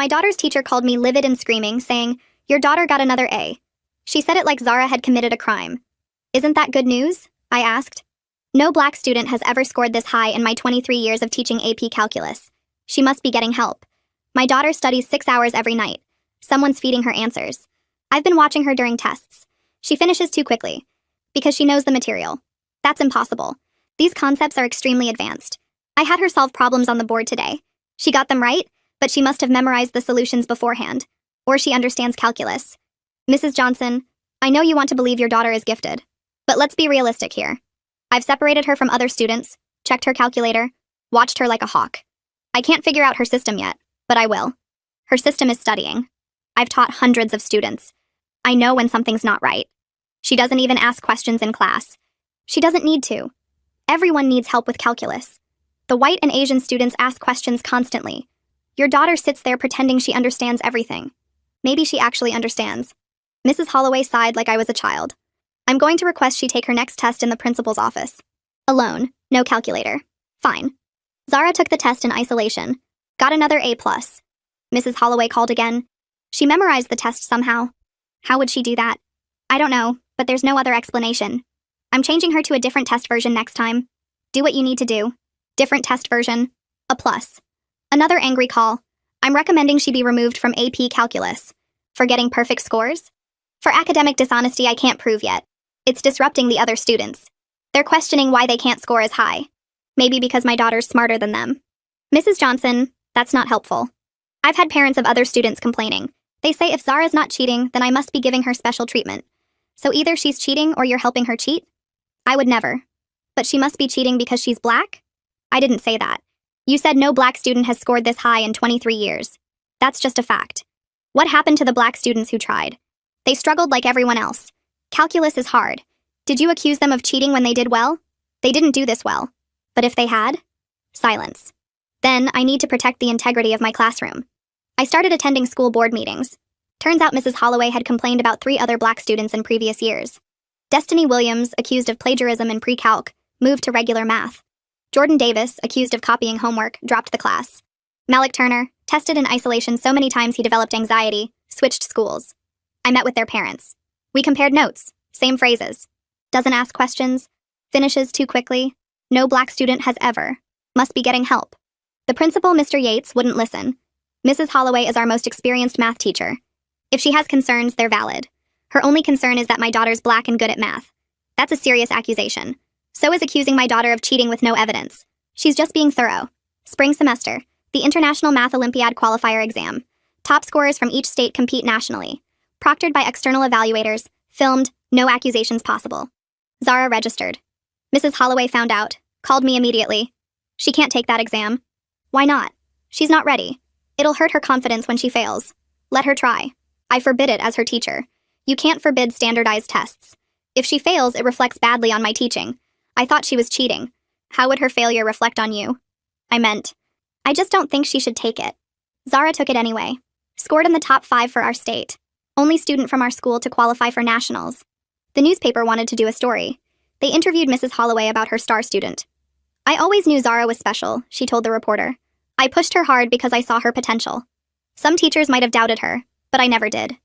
my daughter's teacher called me livid and screaming, saying, "Your daughter got another A." She said it like Zara had committed a crime. "Isn't that good news?" I asked. No black student has ever scored this high in my 23 years of teaching AP Calculus. She must be getting help. My daughter studies 6 hours every night. Someone's feeding her answers. I've been watching her during tests. She finishes too quickly. Because she knows the material. That's impossible. These concepts are extremely advanced. I had her solve problems on the board today. She got them right, but she must have memorized the solutions beforehand. Or she understands calculus. Mrs. Johnson, I know you want to believe your daughter is gifted. But let's be realistic here. I've separated her from other students, checked her calculator, watched her like a hawk. I can't figure out her system yet, but I will. Her system is studying. I've taught hundreds of students. I know when something's not right. She doesn't even ask questions in class. She doesn't need to. Everyone needs help with calculus. The white and Asian students ask questions constantly. Your daughter sits there pretending she understands everything. Maybe she actually understands. Mrs. Holloway sighed like I was a child. I'm going to request she take her next test in the principal's office. Alone, no calculator. Fine. Zara took the test in isolation. Got another A+. Mrs. Holloway called again. She memorized the test somehow. How would she do that? I don't know, but there's no other explanation. I'm changing her to a different test version next time. Do what you need to do. Different test version. A+. Another angry call. I'm recommending she be removed from AP Calculus. For getting perfect scores? For academic dishonesty I can't prove yet. It's disrupting the other students. They're questioning why they can't score as high. Maybe because my daughter's smarter than them. Mrs. Johnson, that's not helpful. I've had parents of other students complaining. They say if Zara's not cheating, then I must be giving her special treatment. So either she's cheating or you're helping her cheat? I would never. But she must be cheating because she's black? I didn't say that. You said no black student has scored this high in 23 years. That's just a fact. What happened to the black students who tried? They struggled like everyone else. Calculus is hard. Did you accuse them of cheating when they did well? They didn't do this well. But if they had? Silence. Then I need to protect the integrity of my classroom. I started attending school board meetings. Turns out Mrs. Holloway had complained about 3 other black students in previous years. Destiny Williams, accused of plagiarism in pre-calc, moved to regular math. Jordan Davis, accused of copying homework, dropped the class. Malik Turner, tested in isolation so many times he developed anxiety, switched schools. I met with their parents. We compared notes, same phrases. Doesn't ask questions, finishes too quickly. No black student has ever. Must be getting help. The principal, Mr. Yates, wouldn't listen. Mrs. Holloway is our most experienced math teacher. If she has concerns, they're valid. Her only concern is that my daughter's black and good at math. That's a serious accusation. So is accusing my daughter of cheating with no evidence. She's just being thorough. Spring semester, the International Math Olympiad Qualifier exam. Top scorers from each state compete nationally. Proctored by external evaluators, filmed, no accusations possible. Zara registered. Mrs. Holloway found out, called me immediately. She can't take that exam. Why not? She's not ready. It'll hurt her confidence when she fails. Let her try. I forbid it as her teacher. You can't forbid standardized tests. If she fails, it reflects badly on my teaching. I thought she was cheating. How would her failure reflect on you? I just don't think she should take it. Zara took it anyway. Scored in the top 5 for our state. Only student from our school to qualify for nationals. The newspaper wanted to do a story. They interviewed Mrs. Holloway about her star student. I always knew Zara was special, she told the reporter. I pushed her hard because I saw her potential. Some teachers might have doubted her, but I never did.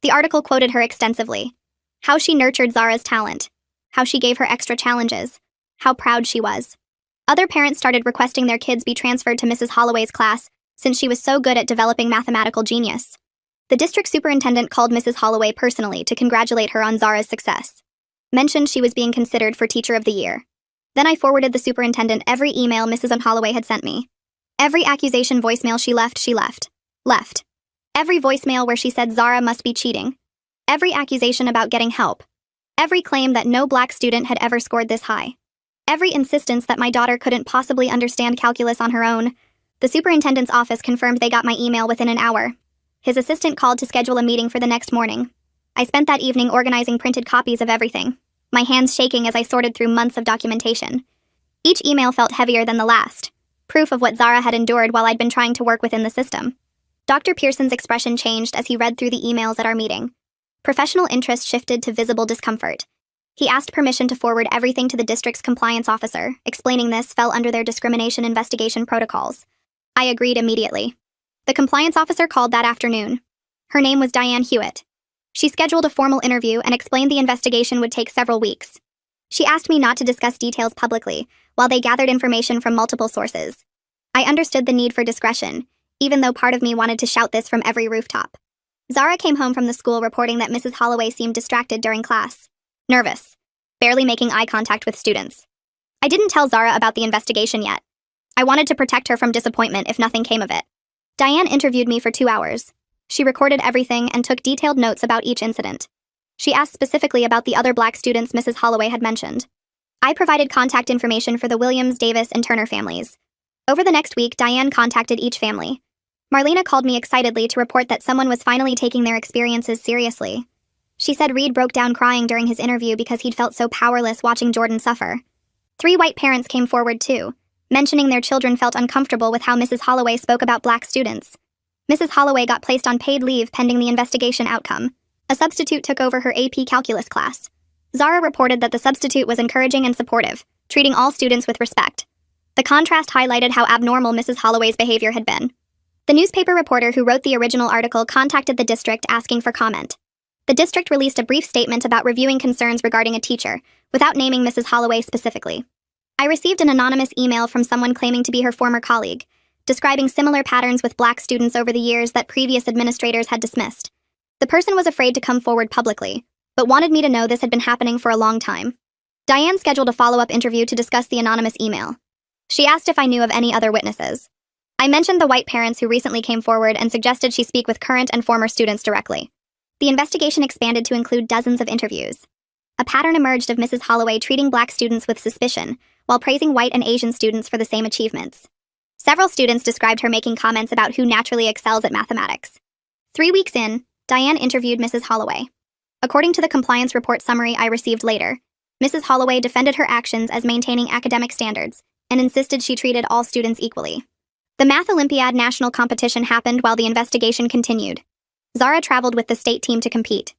The article quoted her extensively. How she nurtured Zara's talent. How she gave her extra challenges. How proud she was. Other parents started requesting their kids be transferred to Mrs. Holloway's class since she was so good at developing mathematical genius. The district superintendent called Mrs. Holloway personally to congratulate her on Zara's success. Mentioned she was being considered for Teacher of the Year. Then I forwarded the superintendent every email Mrs. Holloway had sent me. Every accusation voicemail she left. Left. Every voicemail where she said Zara must be cheating. Every accusation about getting help. Every claim that no black student had ever scored this high. Every insistence that my daughter couldn't possibly understand calculus on her own. The superintendent's office confirmed they got my email within an hour. His assistant called to schedule a meeting for the next morning. I spent that evening organizing printed copies of everything, my hands shaking as I sorted through months of documentation. Each email felt heavier than the last, proof of what Zara had endured while I'd been trying to work within the system. Dr. Pearson's expression changed as he read through the emails at our meeting. Professional interest shifted to visible discomfort. He asked permission to forward everything to the district's compliance officer, explaining this fell under their discrimination investigation protocols. I agreed immediately. The compliance officer called that afternoon. Her name was Diane Hewitt. She scheduled a formal interview and explained the investigation would take several weeks. She asked me not to discuss details publicly, while they gathered information from multiple sources. I understood the need for discretion, even though part of me wanted to shout this from every rooftop. Zara came home from the school reporting that Mrs. Holloway seemed distracted during class. Nervous. Barely making eye contact with students. I didn't tell Zara about the investigation yet. I wanted to protect her from disappointment if nothing came of it. Diane interviewed me for 2 hours. She recorded everything and took detailed notes about each incident. She asked specifically about the other Black students Mrs. Holloway had mentioned. I provided contact information for the Williams, Davis, and Turner families. Over the next week, Diane contacted each family. Marlena called me excitedly to report that someone was finally taking their experiences seriously. She said Reed broke down crying during his interview because he'd felt so powerless watching Jordan suffer. 3 white parents came forward too, mentioning their children felt uncomfortable with how Mrs. Holloway spoke about Black students. Mrs. Holloway got placed on paid leave pending the investigation outcome. A substitute took over her AP Calculus class. Zara reported that the substitute was encouraging and supportive, treating all students with respect. The contrast highlighted how abnormal Mrs. Holloway's behavior had been. The newspaper reporter who wrote the original article contacted the district asking for comment. The district released a brief statement about reviewing concerns regarding a teacher, without naming Mrs. Holloway specifically. I received an anonymous email from someone claiming to be her former colleague, describing similar patterns with Black students over the years that previous administrators had dismissed. The person was afraid to come forward publicly, but wanted me to know this had been happening for a long time. Diane scheduled a follow-up interview to discuss the anonymous email. She asked if I knew of any other witnesses. I mentioned the white parents who recently came forward and suggested she speak with current and former students directly. The investigation expanded to include dozens of interviews. A pattern emerged of Mrs. Holloway treating Black students with suspicion, while praising white and Asian students for the same achievements. Several students described her making comments about who naturally excels at mathematics. 3 weeks in, Diane interviewed Mrs. Holloway. According to the compliance report summary I received later, Mrs. Holloway defended her actions as maintaining academic standards and insisted she treated all students equally. The Math Olympiad national competition happened while the investigation continued. Zara traveled with the state team to compete.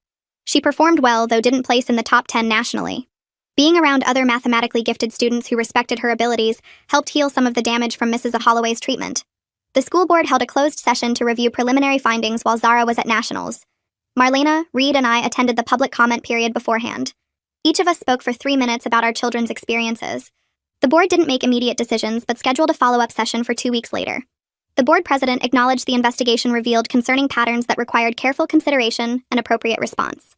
She performed well, though didn't place in the top 10 nationally. Being around other mathematically gifted students who respected her abilities helped heal some of the damage from Mrs. Holloway's treatment. The school board held a closed session to review preliminary findings while Zara was at nationals. Marlena, Reed, and I attended the public comment period beforehand. Each of us spoke for 3 minutes about our children's experiences. The board didn't make immediate decisions, but scheduled a follow-up session for 2 weeks later. The board president acknowledged the investigation revealed concerning patterns that required careful consideration and appropriate response.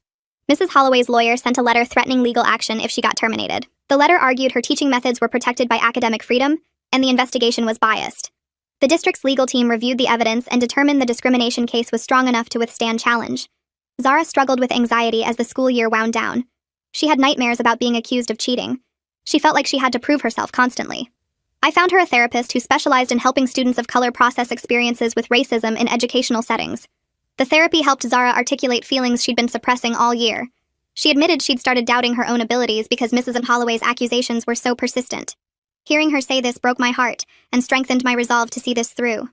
Mrs. Holloway's lawyer sent a letter threatening legal action if she got terminated. The letter argued her teaching methods were protected by academic freedom, and the investigation was biased. The district's legal team reviewed the evidence and determined the discrimination case was strong enough to withstand challenge. Zara struggled with anxiety as the school year wound down. She had nightmares about being accused of cheating. She felt like she had to prove herself constantly. I found her a therapist who specialized in helping students of color process experiences with racism in educational settings. The therapy helped Zara articulate feelings she'd been suppressing all year. She admitted she'd started doubting her own abilities because Mrs. Holloway's accusations were so persistent. Hearing her say this broke my heart and strengthened my resolve to see this through.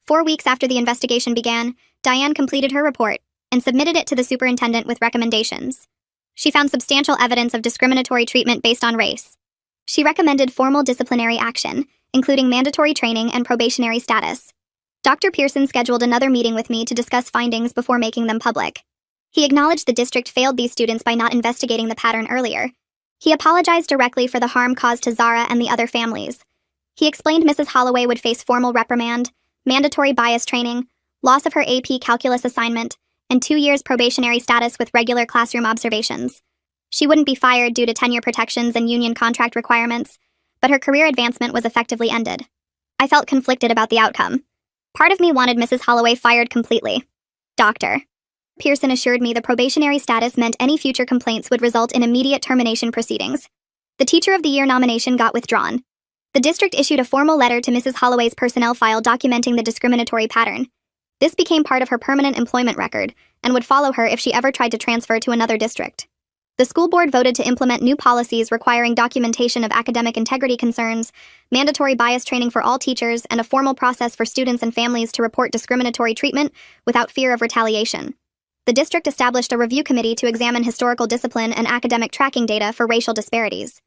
4 weeks after the investigation began, Diane completed her report and submitted it to the superintendent with recommendations. She found substantial evidence of discriminatory treatment based on race. She recommended formal disciplinary action, including mandatory training and probationary status. Dr. Pearson scheduled another meeting with me to discuss findings before making them public. He acknowledged the district failed these students by not investigating the pattern earlier. He apologized directly for the harm caused to Zara and the other families. He explained Mrs. Holloway would face formal reprimand, mandatory bias training, loss of her AP Calculus assignment, and 2 years probationary status with regular classroom observations. She wouldn't be fired due to tenure protections and union contract requirements, but her career advancement was effectively ended. I felt conflicted about the outcome. Part of me wanted Mrs. Holloway fired completely. Dr. Pearson assured me the probationary status meant any future complaints would result in immediate termination proceedings. The Teacher of the Year nomination got withdrawn. The district issued a formal letter to Mrs. Holloway's personnel file documenting the discriminatory pattern. This became part of her permanent employment record and would follow her if she ever tried to transfer to another district. The school board voted to implement new policies requiring documentation of academic integrity concerns, mandatory bias training for all teachers, and a formal process for students and families to report discriminatory treatment without fear of retaliation. The district established a review committee to examine historical discipline and academic tracking data for racial disparities.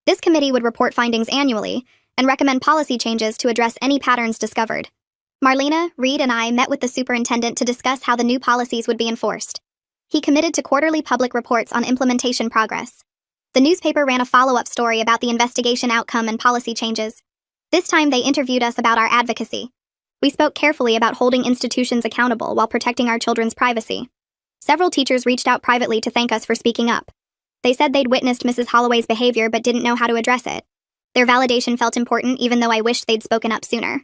This committee would report findings annually and recommend policy changes to address any patterns discovered. Marlena, Reed, and I met with the superintendent to discuss how the new policies would be enforced. He committed to quarterly public reports on implementation progress. The newspaper ran a follow-up story about the investigation outcome and policy changes. This time they interviewed us about our advocacy. We spoke carefully about holding institutions accountable while protecting our children's privacy. Several teachers reached out privately to thank us for speaking up. They said they'd witnessed Mrs. Holloway's behavior but didn't know how to address it. Their validation felt important even though I wished they'd spoken up sooner.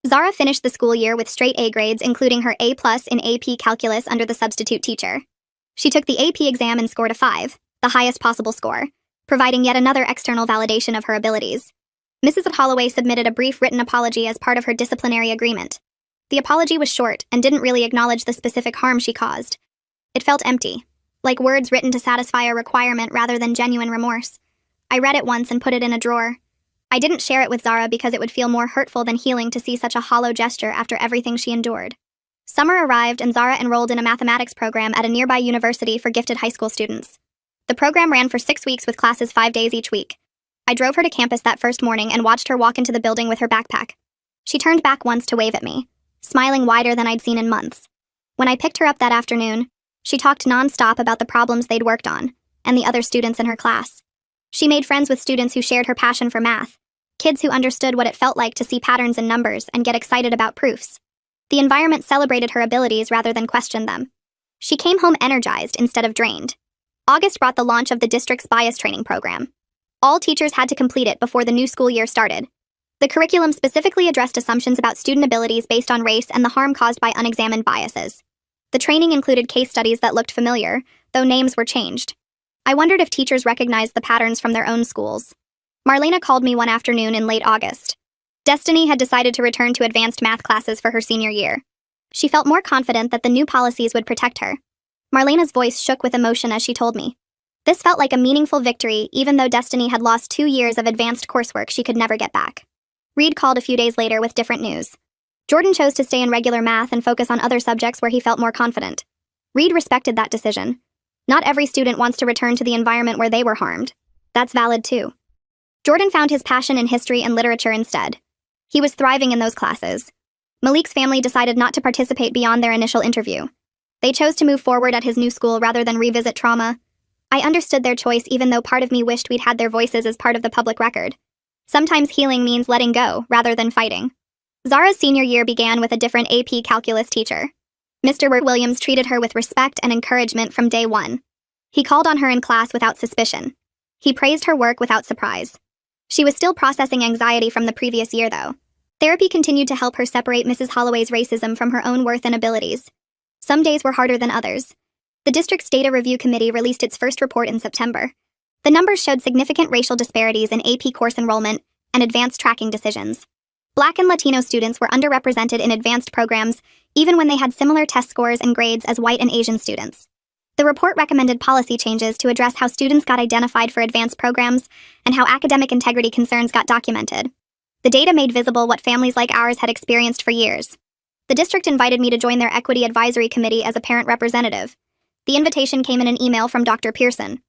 Zara finished the school year with straight A grades, including her A+ in AP Calculus under the substitute teacher. She took the AP exam and scored a 5, the highest possible score, providing yet another external validation of her abilities. Mrs. Holloway submitted a brief written apology as part of her disciplinary agreement. The apology was short and didn't really acknowledge the specific harm she caused. It felt empty, like words written to satisfy a requirement rather than genuine remorse. I read it once and put it in a drawer. I didn't share it with Zara because it would feel more hurtful than healing to see such a hollow gesture after everything she endured. Summer arrived and Zara enrolled in a mathematics program at a nearby university for gifted high school students. The program ran for 6 weeks with classes 5 days each week. I drove her to campus that first morning and watched her walk into the building with her backpack. She turned back once to wave at me, smiling wider than I'd seen in months. When I picked her up that afternoon, she talked nonstop about the problems they'd worked on, and the other students in her class. She made friends with students who shared her passion for math, kids who understood what it felt like to see patterns in numbers and get excited about proofs. The environment celebrated her abilities rather than questioned them. She came home energized instead of drained. August brought the launch of the district's bias training program. All teachers had to complete it before the new school year started. The curriculum specifically addressed assumptions about student abilities based on race and the harm caused by unexamined biases. The training included case studies that looked familiar, though names were changed. I wondered if teachers recognized the patterns from their own schools. Marlena called me one afternoon in late August. Destiny had decided to return to advanced math classes for her senior year. She felt more confident that the new policies would protect her. Marlena's voice shook with emotion as she told me. This felt like a meaningful victory, even though Destiny had lost 2 years of advanced coursework she could never get back. Reed called a few days later with different news. Jordan chose to stay in regular math and focus on other subjects where he felt more confident. Reed respected that decision. Not every student wants to return to the environment where they were harmed. That's valid too. Jordan found his passion in history and literature instead. He was thriving in those classes. Malik's family decided not to participate beyond their initial interview. They chose to move forward at his new school rather than revisit trauma. I understood their choice even though part of me wished we'd had their voices as part of the public record. Sometimes healing means letting go rather than fighting. Zara's senior year began with a different AP Calculus teacher. Mr. Williams treated her with respect and encouragement from day one. He called on her in class without suspicion. He praised her work without surprise. She was still processing anxiety from the previous year, though. Therapy continued to help her separate Mrs. Holloway's racism from her own worth and abilities. Some days were harder than others. The district's data review committee released its first report in September. The numbers showed significant racial disparities in AP course enrollment and advanced tracking decisions. Black and Latino students were underrepresented in advanced programs, even when they had similar test scores and grades as white and Asian students. The report recommended policy changes to address how students got identified for advanced programs and how academic integrity concerns got documented. The data made visible what families like ours had experienced for years. The district invited me to join their Equity Advisory Committee as a parent representative. The invitation came in an email from Dr. Pearson.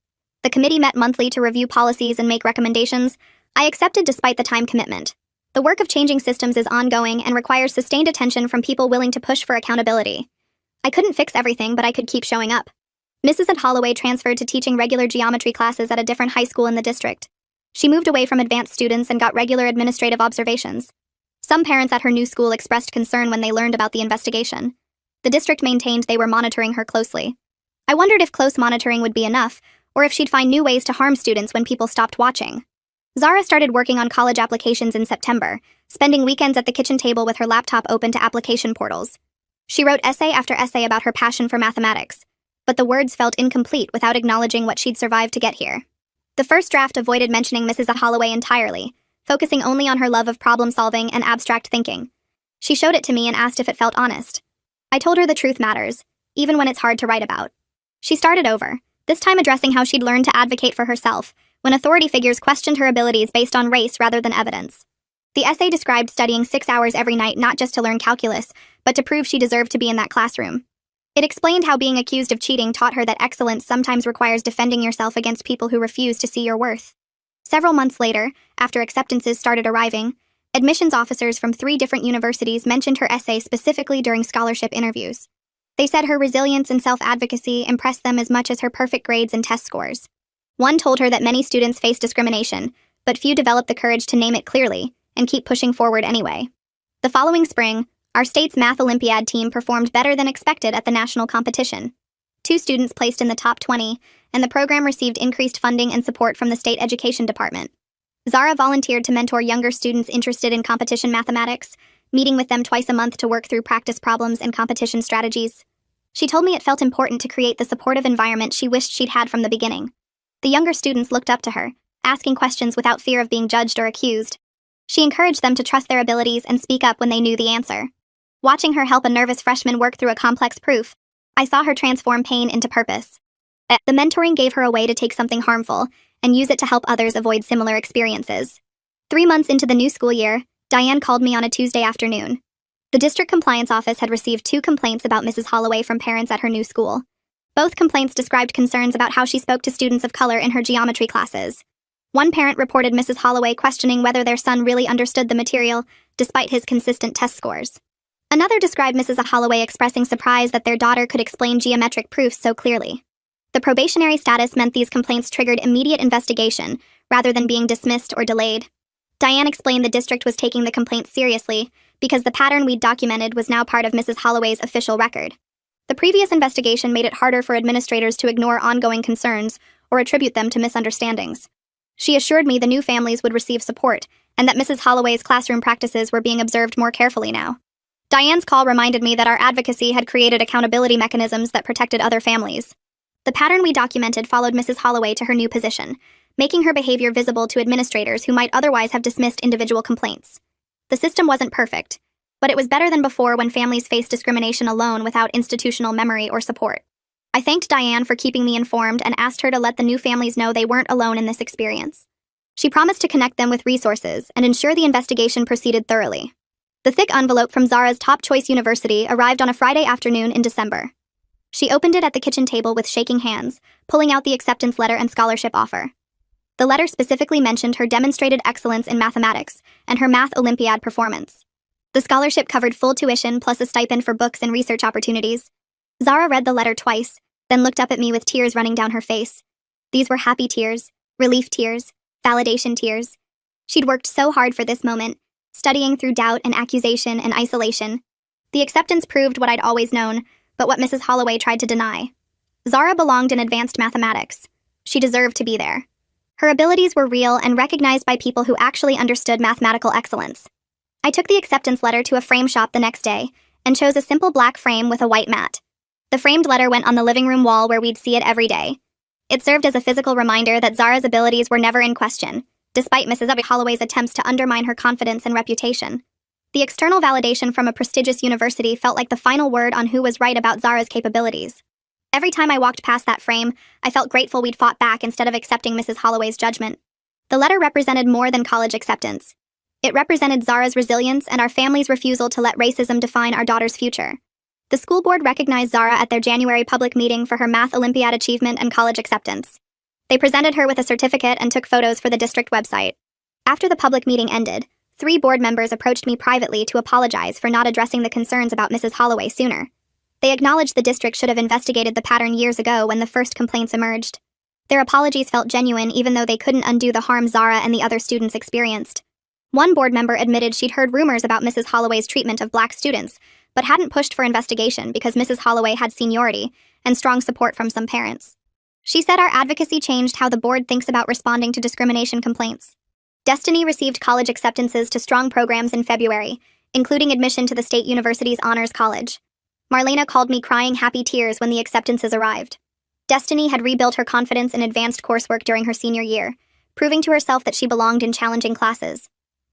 The committee met monthly to review policies and make recommendations. I accepted despite the time commitment. The work of changing systems is ongoing and requires sustained attention from people willing to push for accountability. I couldn't fix everything, but I could keep showing up. Mrs. Holloway transferred to teaching regular geometry classes at a different high school in the district. She moved away from advanced students and got regular administrative observations. Some parents at her new school expressed concern when they learned about the investigation. The district maintained they were monitoring her closely. I wondered if close monitoring would be enough, or if she'd find new ways to harm students when people stopped watching. Zara started working on college applications in September, spending weekends at the kitchen table with her laptop open to application portals. She wrote essay after essay about her passion for mathematics, but the words felt incomplete without acknowledging what she'd survived to get here. The first draft avoided mentioning Mrs. Holloway entirely, focusing only on her love of problem-solving and abstract thinking. She showed it to me and asked if it felt honest. I told her the truth matters, even when it's hard to write about. She started over, this time addressing how she'd learned to advocate for herself, when authority figures questioned her abilities based on race rather than evidence. The essay described studying 6 hours every night not just to learn calculus, but to prove she deserved to be in that classroom. It explained how being accused of cheating taught her that excellence sometimes requires defending yourself against people who refuse to see your worth. Several months later, after acceptances started arriving, Admissions officers from 3 different universities mentioned her essay specifically during scholarship interviews. They said her resilience and self-advocacy impressed them as much as her perfect grades and test scores. One told her that many students face discrimination, but few develop the courage to name it clearly and keep pushing forward anyway. The following spring, our state's math Olympiad team performed better than expected at the national competition. 2 students placed in the top 20, and the program received increased funding and support from the state education department. Zara volunteered to mentor younger students interested in competition mathematics, meeting with them twice a month to work through practice problems and competition strategies. She told me it felt important to create the supportive environment she wished she'd had from the beginning. The younger students looked up to her, asking questions without fear of being judged or accused. She encouraged them to trust their abilities and speak up when they knew the answer. Watching her help a nervous freshman work through a complex proof, I saw her transform pain into purpose. The mentoring gave her a way to take something harmful and use it to help others avoid similar experiences. 3 months into the new school year, Diane called me on a Tuesday afternoon. The district compliance office had received 2 complaints about Mrs. Holloway from parents at her new school. Both complaints described concerns about how she spoke to students of color in her geometry classes. One parent reported Mrs. Holloway questioning whether their son really understood the material, despite his consistent test scores. Another described Mrs. Holloway expressing surprise that their daughter could explain geometric proofs so clearly. The probationary status meant these complaints triggered immediate investigation, rather than being dismissed or delayed. Diane explained the district was taking the complaints seriously, because the pattern we'd documented was now part of Mrs. Holloway's official record. The previous investigation made it harder for administrators to ignore ongoing concerns or attribute them to misunderstandings. She assured me the new families would receive support, and that Mrs. Holloway's classroom practices were being observed more carefully now. Diane's call reminded me that our advocacy had created accountability mechanisms that protected other families. The pattern we documented followed Mrs. Holloway to her new position, making her behavior visible to administrators who might otherwise have dismissed individual complaints. The system wasn't perfect, but it was better than before when families faced discrimination alone without institutional memory or support. I thanked Diane for keeping me informed and asked her to let the new families know they weren't alone in this experience. She promised to connect them with resources and ensure the investigation proceeded thoroughly. The thick envelope from Zara's top choice university arrived on a Friday afternoon in December. She opened it at the kitchen table with shaking hands, pulling out the acceptance letter and scholarship offer. The letter specifically mentioned her demonstrated excellence in mathematics and her math Olympiad performance. The scholarship covered full tuition plus a stipend for books and research opportunities. Zara read the letter twice, then looked up at me with tears running down her face. These were happy tears, relief tears, validation tears. She'd worked so hard for this moment, studying through doubt and accusation and isolation. The acceptance proved what I'd always known, but what Mrs. Holloway tried to deny. Zara belonged in advanced mathematics. She deserved to be there. Her abilities were real and recognized by people who actually understood mathematical excellence. I took the acceptance letter to a frame shop the next day and chose a simple black frame with a white mat. The framed letter went on the living room wall where we'd see it every day. It served as a physical reminder that Zara's abilities were never in question, despite Mrs. Holloway's attempts to undermine her confidence and reputation. The external validation from a prestigious university felt like the final word on who was right about Zara's capabilities. Every time I walked past that frame, I felt grateful we'd fought back instead of accepting Mrs. Holloway's judgment. The letter represented more than college acceptance. It represented Zara's resilience and our family's refusal to let racism define our daughter's future. The school board recognized Zara at their January public meeting for her math Olympiad achievement and college acceptance. They presented her with a certificate and took photos for the district website. After the public meeting ended, 3 board members approached me privately to apologize for not addressing the concerns about Mrs. Holloway sooner. They acknowledged the district should have investigated the pattern years ago when the first complaints emerged. Their apologies felt genuine even though they couldn't undo the harm Zara and the other students experienced. One board member admitted she'd heard rumors about Mrs. Holloway's treatment of black students, but hadn't pushed for investigation because Mrs. Holloway had seniority and strong support from some parents. She said our advocacy changed how the board thinks about responding to discrimination complaints. Destiny received college acceptances to strong programs in February, including admission to the State University's Honors College. Marlena called me crying happy tears when the acceptances arrived. Destiny had rebuilt her confidence in advanced coursework during her senior year, proving to herself that she belonged in challenging classes.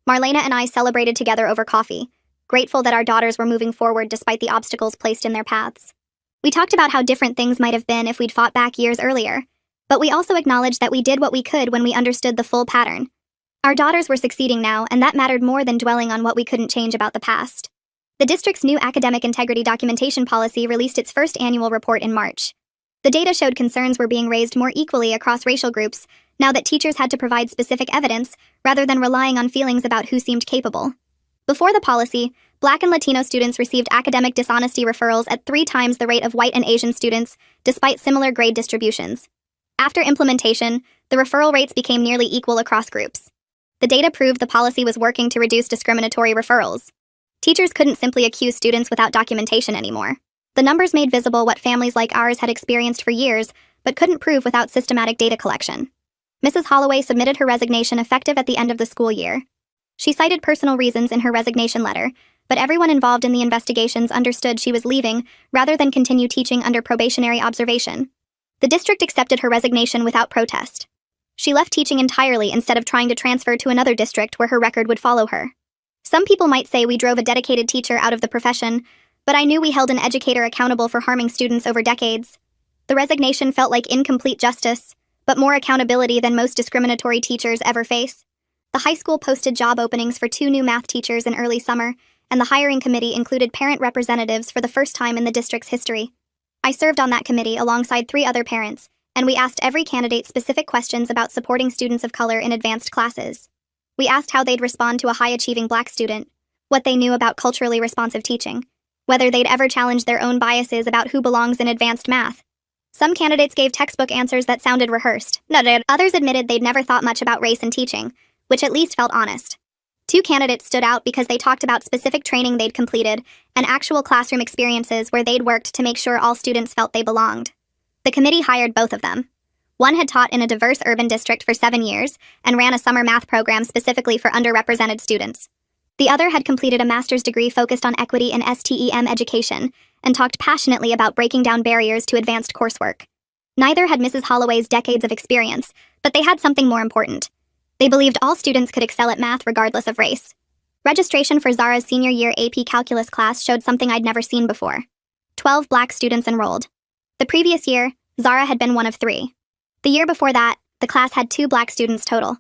Marlena and I celebrated together over coffee, grateful that our daughters were moving forward despite the obstacles placed in their paths. We talked about how different things might have been if we'd fought back years earlier, but we also acknowledged that we did what we could when we understood the full pattern. Our daughters were succeeding now, and that mattered more than dwelling on what we couldn't change about the past. The district's new academic integrity documentation policy released its first annual report in March. The data showed concerns were being raised more equally across racial groups, now that teachers had to provide specific evidence rather than relying on feelings about who seemed capable. Before the policy, Black and Latino students received academic dishonesty referrals at 3 times the rate of white and Asian students, despite similar grade distributions. After implementation, the referral rates became nearly equal across groups. The data proved the policy was working to reduce discriminatory referrals. Teachers couldn't simply accuse students without documentation anymore. The numbers made visible what families like ours had experienced for years, but couldn't prove without systematic data collection. Mrs. Holloway submitted her resignation effective at the end of the school year. She cited personal reasons in her resignation letter, but everyone involved in the investigations understood she was leaving rather than continue teaching under probationary observation. The district accepted her resignation without protest. She left teaching entirely instead of trying to transfer to another district where her record would follow her. Some people might say we drove a dedicated teacher out of the profession, but I knew we held an educator accountable for harming students over decades. The resignation felt like incomplete justice, but more accountability than most discriminatory teachers ever face. The high school posted job openings for 2 new math teachers in early summer, and the hiring committee included parent representatives for the first time in the district's history. I served on that committee alongside 3 other parents, and we asked every candidate specific questions about supporting students of color in advanced classes. We asked how they'd respond to a high-achieving Black student, what they knew about culturally responsive teaching, whether they'd ever challenged their own biases about who belongs in advanced math. Some candidates gave textbook answers that sounded rehearsed. Others admitted they'd never thought much about race and teaching, which at least felt honest. 2 candidates stood out because they talked about specific training they'd completed and actual classroom experiences where they'd worked to make sure all students felt they belonged. The committee hired both of them. One had taught in a diverse urban district for 7 years and ran a summer math program specifically for underrepresented students. The other had completed a master's degree focused on equity in STEM education and talked passionately about breaking down barriers to advanced coursework. Neither had Mrs. Holloway's decades of experience, but they had something more important. They believed all students could excel at math regardless of race. Registration for Zara's senior year AP Calculus class showed something I'd never seen before. 12 Black students enrolled. The previous year, Zara had been one of 3. The year before that, the class had 2 Black students total.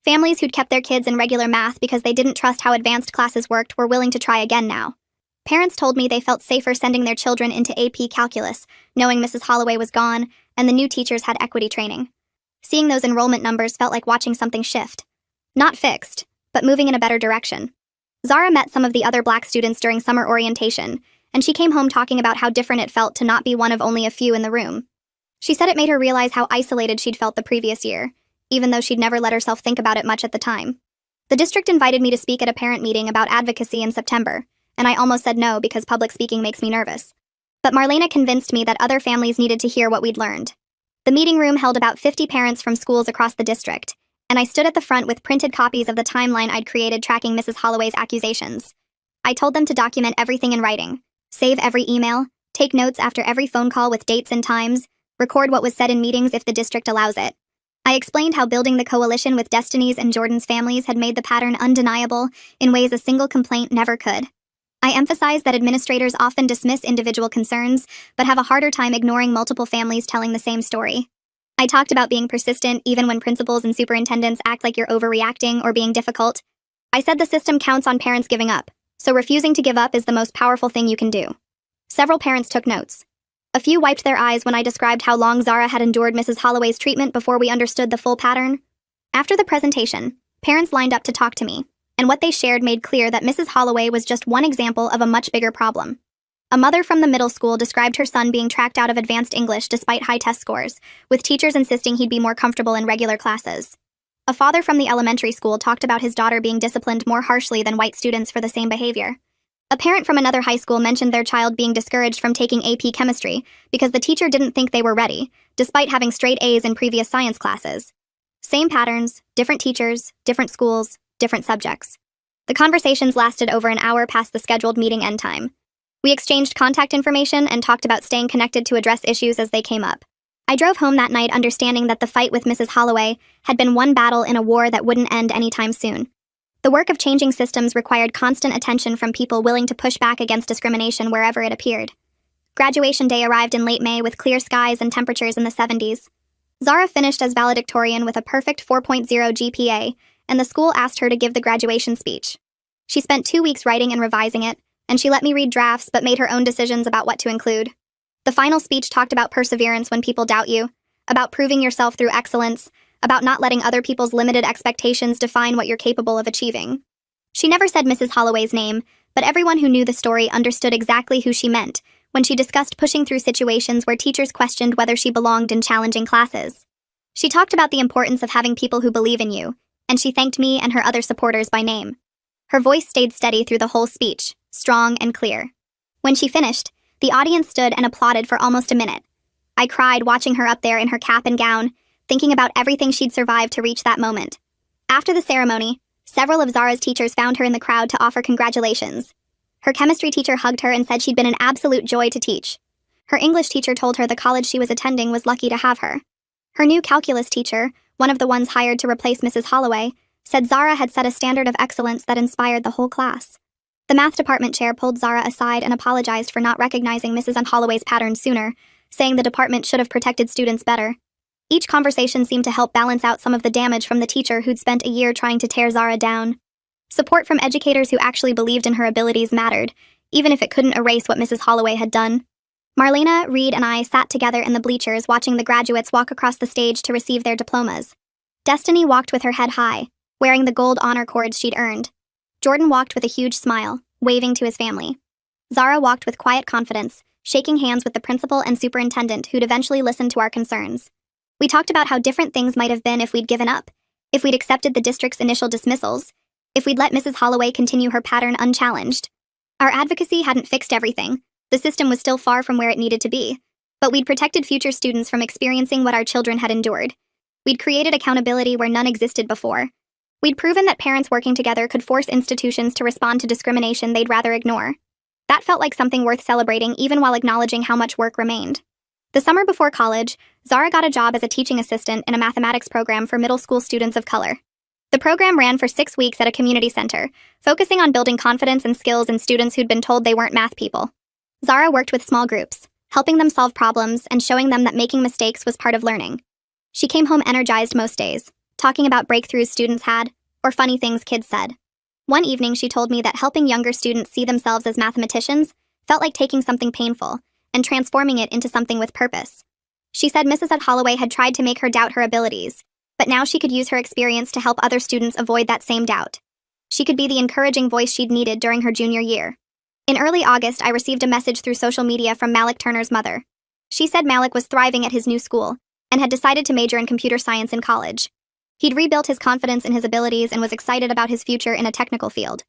Families who'd kept their kids in regular math because they didn't trust how advanced classes worked were willing to try again now. Parents told me they felt safer sending their children into AP Calculus, knowing Mrs. Holloway was gone and the new teachers had equity training. Seeing those enrollment numbers felt like watching something shift. Not fixed, but moving in a better direction. Zara met some of the other Black students during summer orientation, and she came home talking about how different it felt to not be one of only a few in the room. She said it made her realize how isolated she'd felt the previous year, even though she'd never let herself think about it much at the time. The district invited me to speak at a parent meeting about advocacy in September, and I almost said no because public speaking makes me nervous. But Marlena convinced me that other families needed to hear what we'd learned. The meeting room held about 50 parents from schools across the district, and I stood at the front with printed copies of the timeline I'd created tracking Mrs. Holloway's accusations. I told them to document everything in writing, save every email, take notes after every phone call with dates and times, record what was said in meetings if the district allows it. I explained how building the coalition with Destiny's and Jordan's families had made the pattern undeniable in ways a single complaint never could. I emphasized that administrators often dismiss individual concerns, but have a harder time ignoring multiple families telling the same story. I talked about being persistent even when principals and superintendents act like you're overreacting or being difficult. I said the system counts on parents giving up, so refusing to give up is the most powerful thing you can do. Several parents took notes. A few wiped their eyes when I described how long Zara had endured Mrs. Holloway's treatment before we understood the full pattern. After the presentation, parents lined up to talk to me, and what they shared made clear that Mrs. Holloway was just one example of a much bigger problem. A mother from the middle school described her son being tracked out of advanced English despite high test scores, with teachers insisting he'd be more comfortable in regular classes. A father from the elementary school talked about his daughter being disciplined more harshly than white students for the same behavior. A parent from another high school mentioned their child being discouraged from taking AP chemistry because the teacher didn't think they were ready, despite having straight A's in previous science classes. Same patterns, different teachers, different schools, different subjects. The conversations lasted over an hour past the scheduled meeting end time. We exchanged contact information and talked about staying connected to address issues as they came up. I drove home that night understanding that the fight with Mrs. Holloway had been one battle in a war that wouldn't end anytime soon. The work of changing systems required constant attention from people willing to push back against discrimination wherever it appeared. Graduation day arrived in late May with clear skies and temperatures in the 70s. Zara finished as valedictorian with a perfect 4.0 GPA, and the school asked her to give the graduation speech. She spent 2 weeks writing and revising it, and she let me read drafts but made her own decisions about what to include. The final speech talked about perseverance when people doubt you, about proving yourself through excellence, about not letting other people's limited expectations define what you're capable of achieving. She never said Mrs. Holloway's name, but everyone who knew the story understood exactly who she meant when she discussed pushing through situations where teachers questioned whether she belonged in challenging classes. She talked about the importance of having people who believe in you, and she thanked me and her other supporters by name. Her voice stayed steady through the whole speech, strong and clear. When she finished, the audience stood and applauded for almost a minute. I cried watching her up there in her cap and gown, thinking about everything she'd survived to reach that moment. After the ceremony, several of Zara's teachers found her in the crowd to offer congratulations. Her chemistry teacher hugged her and said she'd been an absolute joy to teach. Her English teacher told her the college she was attending was lucky to have her. Her new calculus teacher, one of the ones hired to replace Mrs. Holloway, said Zara had set a standard of excellence that inspired the whole class. The math department chair pulled Zara aside and apologized for not recognizing Mrs. Holloway's pattern sooner, saying the department should have protected students better. Each conversation seemed to help balance out some of the damage from the teacher who'd spent a year trying to tear Zara down. Support from educators who actually believed in her abilities mattered, even if it couldn't erase what Mrs. Holloway had done. Marlena, Reed, and I sat together in the bleachers watching the graduates walk across the stage to receive their diplomas. Destiny walked with her head high, wearing the gold honor cords she'd earned. Jordan walked with a huge smile, waving to his family. Zara walked with quiet confidence, shaking hands with the principal and superintendent who'd eventually listened to our concerns. We talked about how different things might have been if we'd given up, if we'd accepted the district's initial dismissals, if we'd let Mrs. Holloway continue her pattern unchallenged. Our advocacy hadn't fixed everything. The system was still far from where it needed to be, but we'd protected future students from experiencing what our children had endured. We'd created accountability where none existed before. We'd proven that parents working together could force institutions to respond to discrimination they'd rather ignore. That felt like something worth celebrating even while acknowledging how much work remained. The summer before college, Zara got a job as a teaching assistant in a mathematics program for middle school students of color. The program ran for 6 weeks at a community center, focusing on building confidence and skills in students who'd been told they weren't math people. Zara worked with small groups, helping them solve problems and showing them that making mistakes was part of learning. She came home energized most days, talking about breakthroughs students had, or funny things kids said. One evening she told me that helping younger students see themselves as mathematicians felt like taking something painful and transforming it into something with purpose. She said Mrs. Holloway had tried to make her doubt her abilities, but now she could use her experience to help other students avoid that same doubt. She could be the encouraging voice she'd needed during her junior year. In early August, I received a message through social media from Malik Turner's mother. She said Malik was thriving at his new school and had decided to major in computer science in college. He'd rebuilt his confidence in his abilities and was excited about his future in a technical field.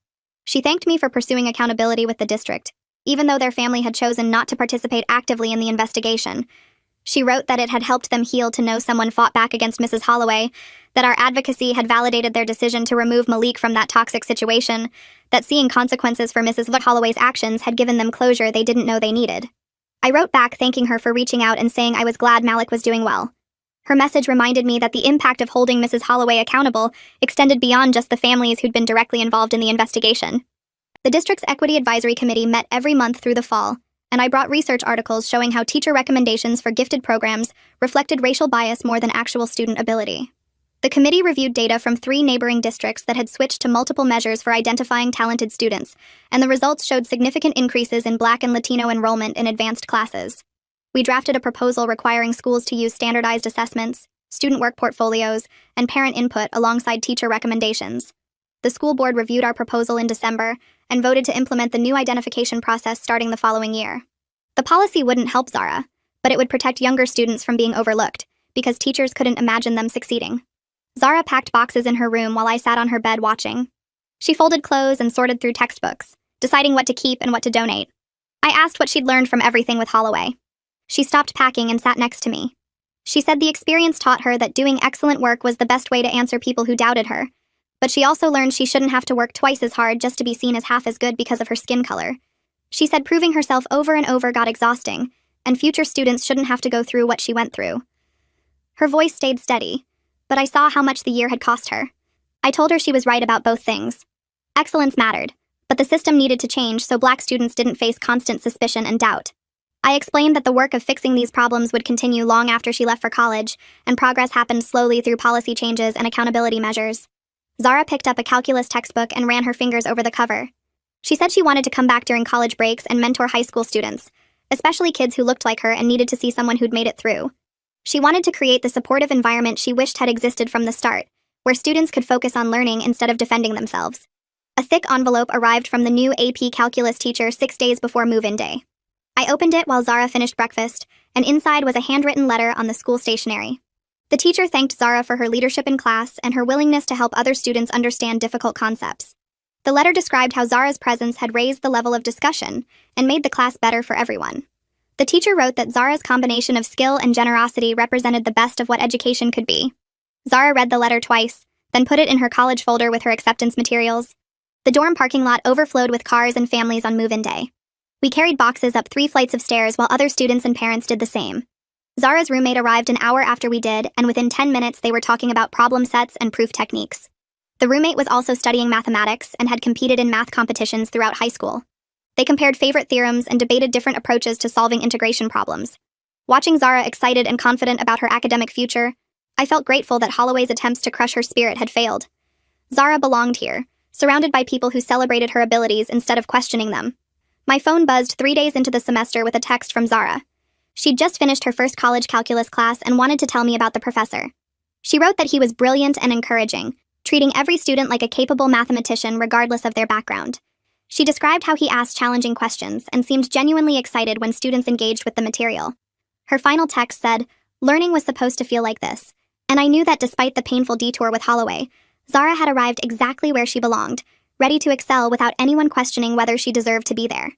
She thanked me for pursuing accountability with the district, even though their family had chosen not to participate actively in the investigation. She wrote that it had helped them heal to know someone fought back against Mrs. Holloway, that our advocacy had validated their decision to remove Malik from that toxic situation, that seeing consequences for Mrs. Holloway's actions had given them closure they didn't know they needed. I wrote back thanking her for reaching out and saying I was glad Malik was doing well. Her message reminded me that the impact of holding Mrs. Holloway accountable extended beyond just the families who'd been directly involved in the investigation. The district's Equity Advisory Committee met every month through the fall, and I brought research articles showing how teacher recommendations for gifted programs reflected racial bias more than actual student ability. The committee reviewed data from 3 neighboring districts that had switched to multiple measures for identifying talented students, and the results showed significant increases in Black and Latino enrollment in advanced classes. We drafted a proposal requiring schools to use standardized assessments, student work portfolios, and parent input alongside teacher recommendations. The school board reviewed our proposal in December and voted to implement the new identification process starting the following year. The policy wouldn't help Zara, but it would protect younger students from being overlooked, because teachers couldn't imagine them succeeding. Zara packed boxes in her room while I sat on her bed watching. She folded clothes and sorted through textbooks, deciding what to keep and what to donate. I asked what she'd learned from everything with Holloway. She stopped packing and sat next to me. She said the experience taught her that doing excellent work was the best way to answer people who doubted her, but she also learned she shouldn't have to work twice as hard just to be seen as half as good because of her skin color. She said proving herself over and over got exhausting, and future students shouldn't have to go through what she went through. Her voice stayed steady, but I saw how much the year had cost her. I told her she was right about both things. Excellence mattered, but the system needed to change so Black students didn't face constant suspicion and doubt. I explained that the work of fixing these problems would continue long after she left for college, and progress happened slowly through policy changes and accountability measures. Zara picked up a calculus textbook and ran her fingers over the cover. She said she wanted to come back during college breaks and mentor high school students, especially kids who looked like her and needed to see someone who'd made it through. She wanted to create the supportive environment she wished had existed from the start, where students could focus on learning instead of defending themselves. A thick envelope arrived from the new AP Calculus teacher 6 days before move-in day. I opened it while Zara finished breakfast, and inside was a handwritten letter on the school stationery. The teacher thanked Zara for her leadership in class and her willingness to help other students understand difficult concepts. The letter described how Zara's presence had raised the level of discussion and made the class better for everyone. The teacher wrote that Zara's combination of skill and generosity represented the best of what education could be. Zara read the letter twice, then put it in her college folder with her acceptance materials. The dorm parking lot overflowed with cars and families on move-in day. We carried boxes up 3 flights of stairs while other students and parents did the same. Zara's roommate arrived an hour after we did, and within 10 minutes they were talking about problem sets and proof techniques. The roommate was also studying mathematics and had competed in math competitions throughout high school. They compared favorite theorems and debated different approaches to solving integration problems. Watching Zara excited and confident about her academic future, I felt grateful that Holloway's attempts to crush her spirit had failed. Zara belonged here, surrounded by people who celebrated her abilities instead of questioning them. My phone buzzed 3 days into the semester with a text from Zara. She'd just finished her first college calculus class and wanted to tell me about the professor. She wrote that he was brilliant and encouraging, treating every student like a capable mathematician regardless of their background. She described how he asked challenging questions and seemed genuinely excited when students engaged with the material. Her final text said, "Learning was supposed to feel like this," and I knew that despite the painful detour with Holloway, Zara had arrived exactly where she belonged, ready to excel without anyone questioning whether she deserved to be there.